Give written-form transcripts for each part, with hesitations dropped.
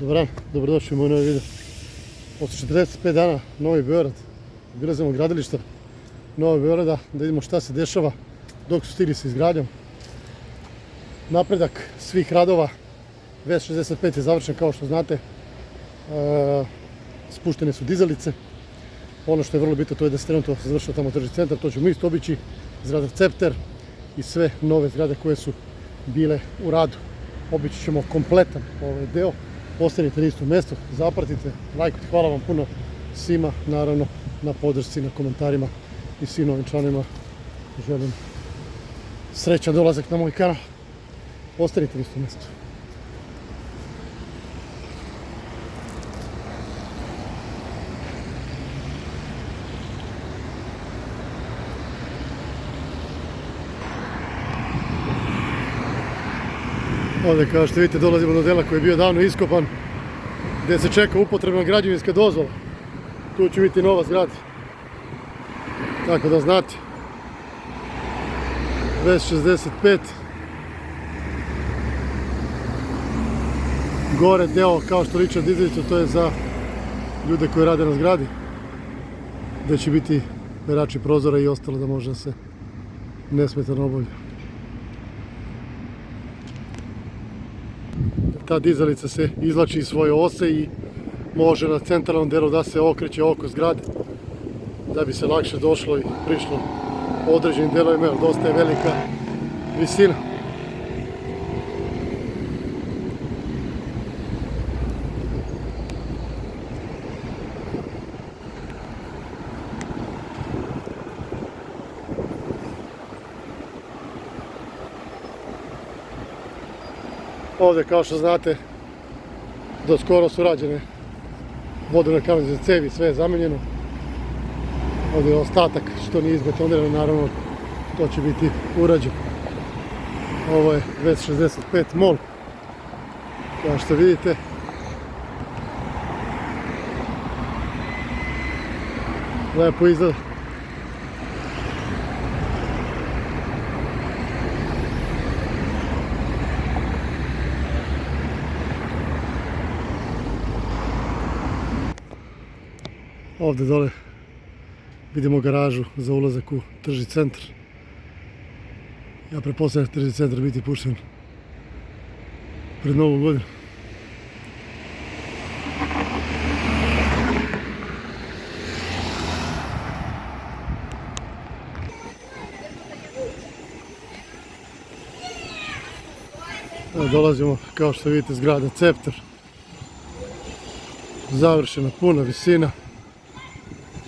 Dobar dan, dobrodošli u moj novi video. Posle 45 dana Novi Beograd, obilazimo gradilišta Novog Beograda da vidimo šta se dešava dok su stigli sa izgradnjom. Napredak svih radova, VS65 je završen kao što znate, spuštene su dizalice. Ono što je vrlo bitno to je da se trenutno završava tamo tržni centar, to ćemo isto obići, zgrada Cepter i sve nove zgrade koje su bile u radu. Obići ćemo kompletan ovaj deo. Ostanite na istom mjestu, zapratite, lajkujte, hvala vam puno svima, naravno, na podršci, na komentarima i svim novim članovima. Želim srećan dolazak na moj kanal. Ostanite na istom mjestu. Ovdje, kao što vidite, dolazimo do dela koji je bio davno iskopan, gdje se čeka upotrebna građevinska dozvola. Tu će biti nova zgrada. Tako da znate. VS65. Gore deo, kao što liči dizalicu, to je za ljude koji rade na zgradi. Gdje će biti merači prozora i ostalo da može da se nesmetano obavlja. Ta dizalica se izvlači iz svoje ose i može na centralnom delu da se okreće oko zgrade da bi se lakše došlo i prišlo određenim delovima, jer dosta je velika visina. Ovdje, kao što znate, do skoro su rađene vodene kanalizacione cevi, sve je zamenjeno. Ovdje je ostatak što nije izbetonirano, naravno to će biti urađeno. Ovo je VS65 mall, kao što vidite. Lepo izgleda. Ovdje dole vidimo garažu za ulazak u tržni centar. Ja pretpostavljam da će tržni centar biti pušten pred Novu godinu. Dolazimo, kao što vidite, zgrada Cepter. Završena, puna visina.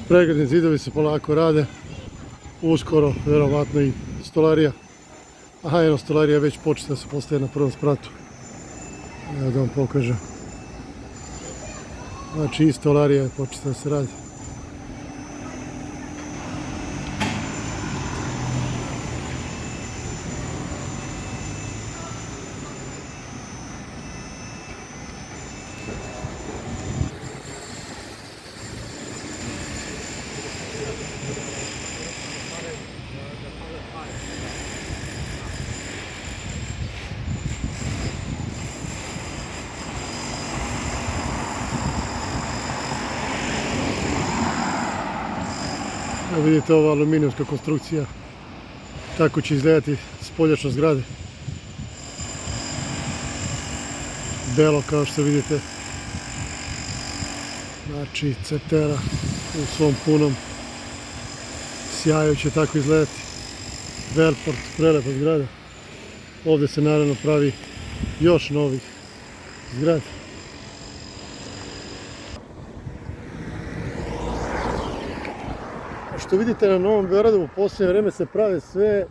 Pregradni zidovi se polako rade, uskoro verovatno i stolarija. Aha, jedno stolarija već početa da se postaje na prvom spratu. Evo da vam pokažem. Znači i stolarija je početa da se radi. Evo vidite, ova aluminijumska konstrukcija, tako će izgledati spoljačna zgrade. Belo, kao što vidite, znači Ceptera u svom punom sjaju će tako izgledati. Verport, prelepa zgrada. Ovdje se naravno pravi još novih zgrada. Što vidite, na Novom Beogradu u posljednje vreme se prave sve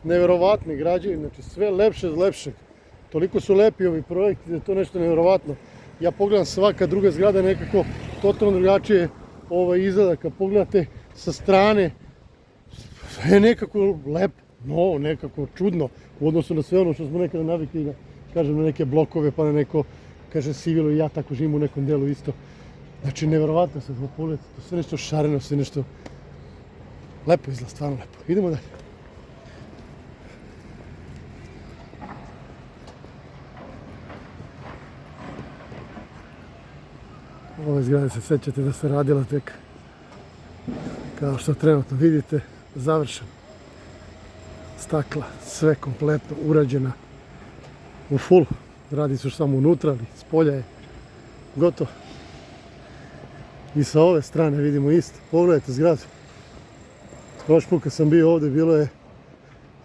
nevjerovatne građevine, znači sve lepše od lepšeg. Toliko su lepi ovi projekti da je to nešto nevjerovatno. Ja pogledam, svaka druga zgrada nekako totalno drugačije izgleda. Kad pogledate sa strane, sve je nekako lepo, novo, nekako čudno u odnosu na sve ono što smo nekada navikli da kažem na neke blokove, pa na neko, kaže, sivilo, i ja tako živim u nekom delu isto. Znači, nevjerovatno se to pogledati, to sve nešto šareno, sve nešto lepo izgleda, stvarno lepo. Idemo dalje. Ove zgrade se sjećate da se radila tek, kao što trenutno vidite, završen. Stakla, sve kompletno urađena u full. Radi se još samo unutra, ali s polja je gotovo. I sa ove strane vidimo isto. Pogledajte zgradu. Prošli put kad sam bio ovdje,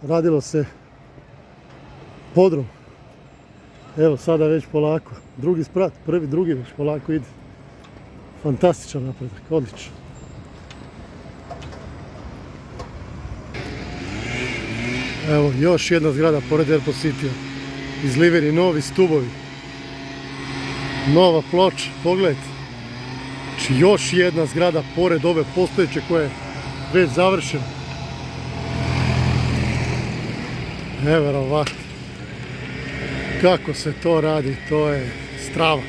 radilo se podrum. Evo sada već polako. Drugi sprat, prvi, drugi već polako ide. Fantastičan napredak, odlično. Evo još jedna zgrada pored Airport City-a. Izliveni novi stubovi. Nova ploča, pogledajte. Znači još jedna zgrada pored ove postojeće koja je već završena. Neverovatno. Kako se to radi, to je strava.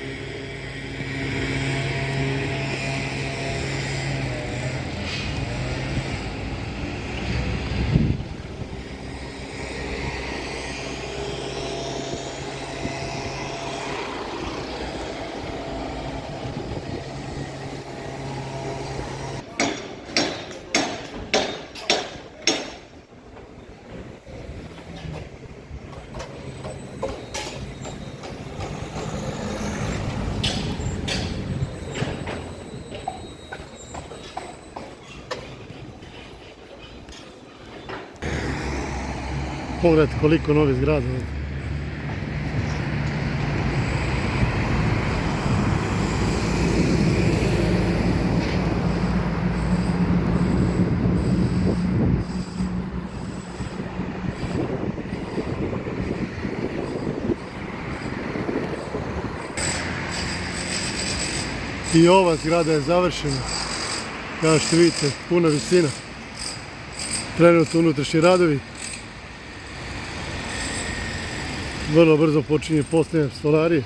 Pogledajte koliko novih zgrada ovdje. I ova zgrada je završena. Kao što vidite, puna visina. Trenutno unutrašnji radovi. Vrlo brzo počinje postavljanje stolarije.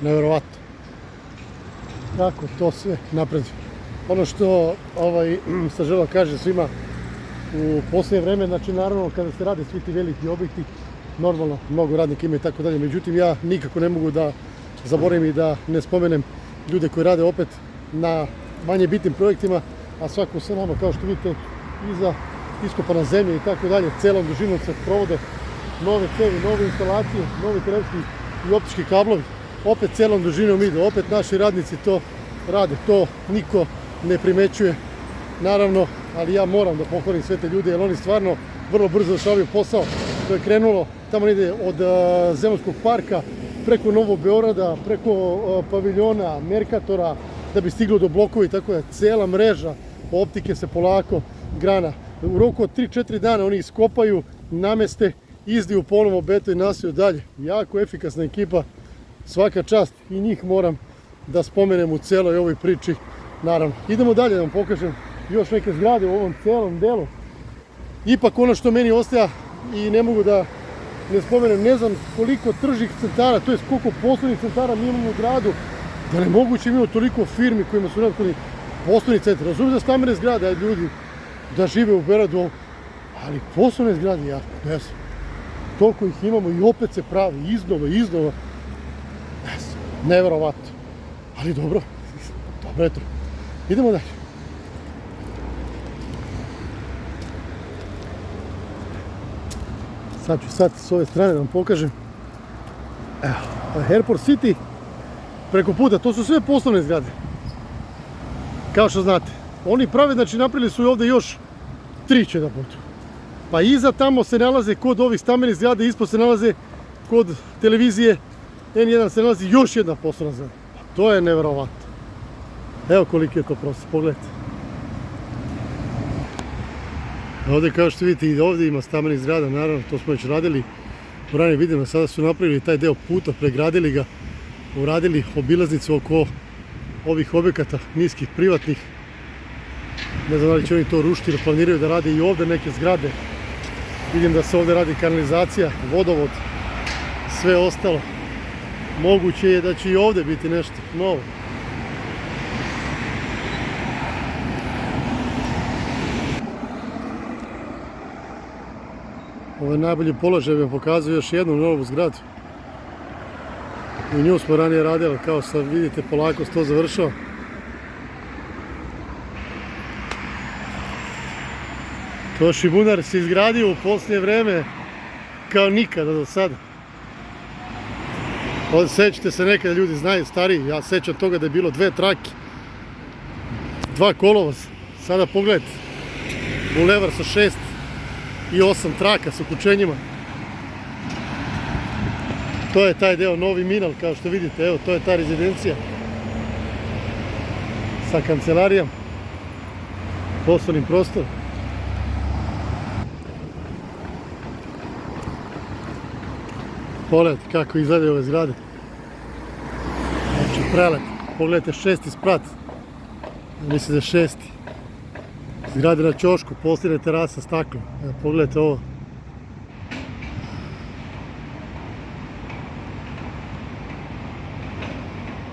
Nevjerovatno. Kako to sve napreduje. Ono što sam želeo kaže svima u posljednje vreme, znači naravno kada se rade svi ti veliki objekti, normalno mnogo radnika ima i tako dalje, međutim ja nikako ne mogu da zaboravim i da ne spomenem ljude koji rade opet na manje bitnim projektima, a svako sa nama kao što vidite iza iskopana zemlja i tako dalje, celom dužinom se provode nove cevi, nove instalacije, novi telefski i optički kablovi. Opet celom dužinom ide, opet naši radnici to rade, to niko ne primećuje, naravno, ali ja moram da pohvalim sve te ljude jer oni stvarno vrlo brzo završavaju posao. To je krenulo tamo ide od Zemunskog parka, preko Novog Beograda, preko paviljona, Merkatora, da bi stiglo do blokova i tako da cijela mreža optike se polako grana. U roku od 3-4 dana oni iskopaju, nameste, izdiju ponovo beton i nasiju dalje. Jako efikasna ekipa. Svaka čast i njih moram da spomenem u celoj ovoj priči, naravno. Idemo dalje da vam pokažem još neke zgrade u ovom celom delu. Ipak ono što meni ostaja i ne mogu da ne spomenem, ne znam koliko tržnih centara, to je koliko poslovnih centara mi imamo u gradu, da ne moguće imamo toliko firmi kojima su neophodni poslovni centri. Razumijem da stambene zgrade, ljudi da žive u Beogradu, ali poslovne zgrade, ja ne znam. Toliko ih imamo i opet se pravi iznova. Neverovatno. Ali dobro je to. Idemo dalje. Sad ću stati s ove strane da vam pokažem. Evo, Airport City preko puta, to su sve poslovne zgrade. Kao što znate. Oni prave, znači napravili su i ovdje još 3 će da budu. Pa iza tamo se nalaze kod ovih stambenih zgrada, ispod se nalaze kod televizije N1 se nalazi još jedna poslovna zgrada. To je nevjerovatno. Evo koliki je to prostor, pogledajte. Ovdje kao što vidite i ovdje ima stambenih zgrada, naravno to smo već radili u ranijim videima, sada su napravili taj deo puta, pregradili ga, uradili obilaznicu oko ovih objekata niskih, privatnih. Ne znam da li će oni to rušiti ili planiraju da rade i ovdje neke zgrade. Vidim da se ovdje radi kanalizacija, vodovod, sve ostalo. Moguće je da će i ovdje biti nešto novo. Ovo je najbolji položaj, mi pokazuje još jednu novu zgradu. I nju smo ranije radili, kao sad vidite, polako se to završava. To šibunar se izgradio u posljednje vreme kao nikada do sada. Ovdje sećate se, nekada ljudi znaju, stariji, ja sećam toga da je bilo 2 trake, 2 kolovoza. Sada pogledajte, bulevar sa 6 i 8 traka s uključenjima. To je taj deo Novi Minal, kao što vidite, evo, to je ta rezidencija sa kancelarijom, poslovnim prostorom. Pogledajte kako izgledaju ove zgrade. Znači, prelep. Pogledajte 6. sprat. Mislim da je 6. Zgrade na ćošku, posljednja terasa, staklo. Evo, pogledajte ovo.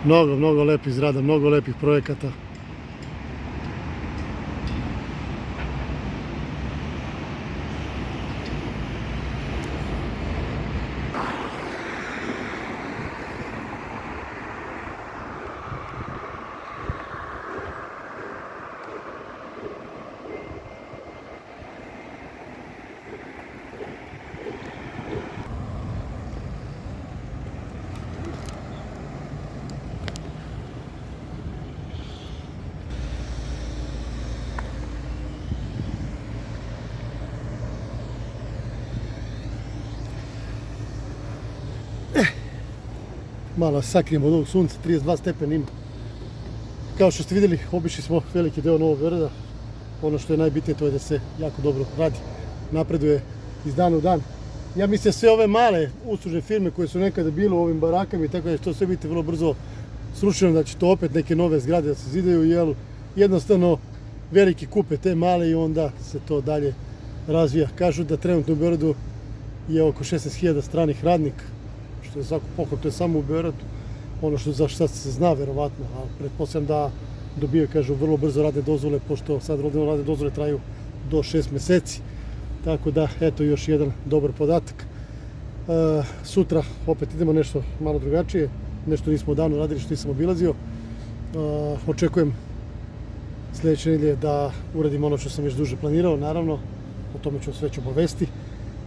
Mnogo lepih zgrada, mnogo lepih projekata. Malo sakrijemo od ovog sunca, 32 stepena ima. Kao što ste vidjeli, obišli smo veliki deo Novog Beograda. Ono što je najbitnije to je da se jako dobro radi, napreduje iz dana u dan. Ja mislim sve ove male uslužne firme koje su nekada bile u ovim barakama i tako da će to sve biti vrlo brzo srušeno, da će to opet neke nove zgrade da se zidaju, jer jednostavno veliki kupe te male i onda se to dalje razvija. Kažu da trenutno u Beogradu je oko 16.000 stranih radnika, što je svako pohod, to je samo u Beogradu, ono što za šta se zna verovatno, a pretpostavljam da dobiju, kažu, vrlo brzo radne dozvole, pošto sad radne dozvole traju do 6 meseci. Tako da, eto, još jedan dobar podatak. Sutra opet idemo nešto malo drugačije, nešto nismo odavno radili, što nisam obilazio. Očekujem sljedeće nedelje da uradim ono što sam već duže planirao, naravno, o tome ću vas već obavesti.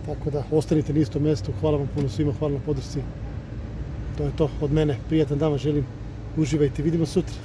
Tako da, ostanite na istom mjestu, hvala vam puno svima, hvala na podršci. To je to od mene, prijatan dan vam želim, uživajte, vidimo sutra.